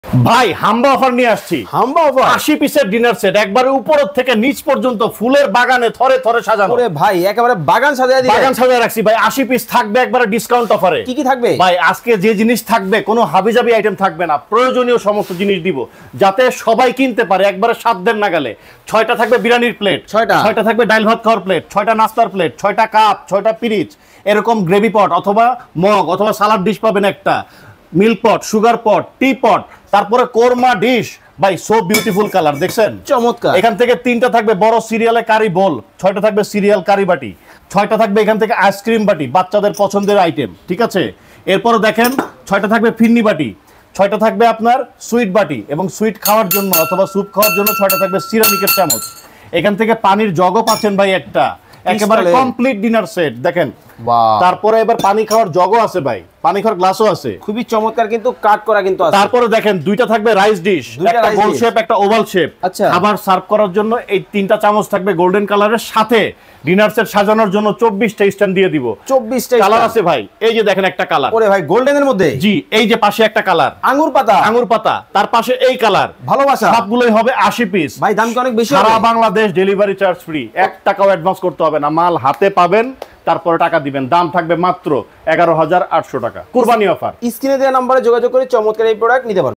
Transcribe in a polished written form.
ভাই হাম্বা অফার নিয়ে আসছি। হাম্বা অফার 80 পিসের ডিনার সেট, একবারে উপর থেকে নিচ পর্যন্ত ফুলের বাগানে থরে থরে সাজানো। ওরে ভাই একেবারে বাগান সাজিয়ে দিবেন। বাগান সাজিয়ে রাখছি ভাই। 80 পিস থাকবে একবারে ডিসকাউন্ট অফারে। কি কি থাকবে ভাই? আজকে যে জিনিস থাকবে কোনো হাবিজাবি আইটেম থাকবে না, প্রয়োজনীয় সমস্ত জিনিস দিব যাতে সবাই কিনতে পারে একবারে সাধ্যের নাগালে। 6টা থাকবে বিরিয়ানির প্লেট, 6টা থাকবে ডাল ভাত খাওয়ার প্লেট, 6টা নাস্তার প্লেট, 6টা কাপ, 6টা পিরিচ, এরকম গ্রেভি পট অথবা মগ অথবা সালাড ডিশ পাবেন একটা, মিল্ক পট, সুগার পট, টি পট, তারপরে কোরমা ডিশ। ভাই সো বিউটিফুল কালার দেখছেন, চমৎকার। এখান থেকে 3টা থাকবে বড় সিরিয়ালে কারি বোল, 6টা থাকবে সিরিয়াল কারি বাটি, 6টা থাকবে এখান থেকে আইসক্রিম বাটি, বাচ্চাদের পছন্দের আইটেম। ঠিক আছে, এরপর দেখেন 6টা থাকবে ফিন্নি বাটি, 6টা থাকবে আপনার সুইট বাটি এবং সুইট খাওয়ার জন্য অথবা স্যুপ খাওয়ার জন্য 6টা থাকবে সিরামিকের চামচ। এখান থেকে পানির জগও পাচ্ছেন ভাই একটা, একেবারে কমপ্লিট ডিনার সেট দেখেন। তারপরে এবার পানি খাওয়ার জগও আছে ভাই, পানি খাওয়ার গ্লাসও আছে, খুবই চমৎকার কিন্তু কাট করা কিন্তু আছে। তারপরে দেখেন 2টা থাকবে রাইস ডিশ, একটা গোল শেপ একটা ওভাল শেপ। আচ্ছা, খাবার সার্ভ করার জন্য এই 3টা চামচ থাকবে গোল্ডেন কালারের, সাথে ডিনার সেট সাজানোর জন্য 24টা স্ট্যান্ড দিয়ে দিব। 24টা কালার আছে ভাই, এই যে দেখেন একটা কালার। ওরে ভাই গোল্ডেনের মধ্যে, জি এই যে পাশে একটা কালার আঙ্গুর পাতা, আঙ্গুর পাতা, তার পাশে এই কালার। ভালোবাসা। সবগুলোই হবে 80 পিস। ভাই দাম কি অনেক বেশি? সারা বাংলাদেশ ডেলিভারি চার্জ ফ্রি, 1 টাকাও অ্যাডভান্স করতে হবে না, মাল হাতে পাবেন তারপরে টাকা দিবেন। দাম থাকবে মাত্র 11,800 টাকা, কুরবানি অফার। স্ক্রিনে দেওয়া নম্বরে যোগাযোগ করে চমৎকার এই প্রোডাক্ট নিতে পারবেন।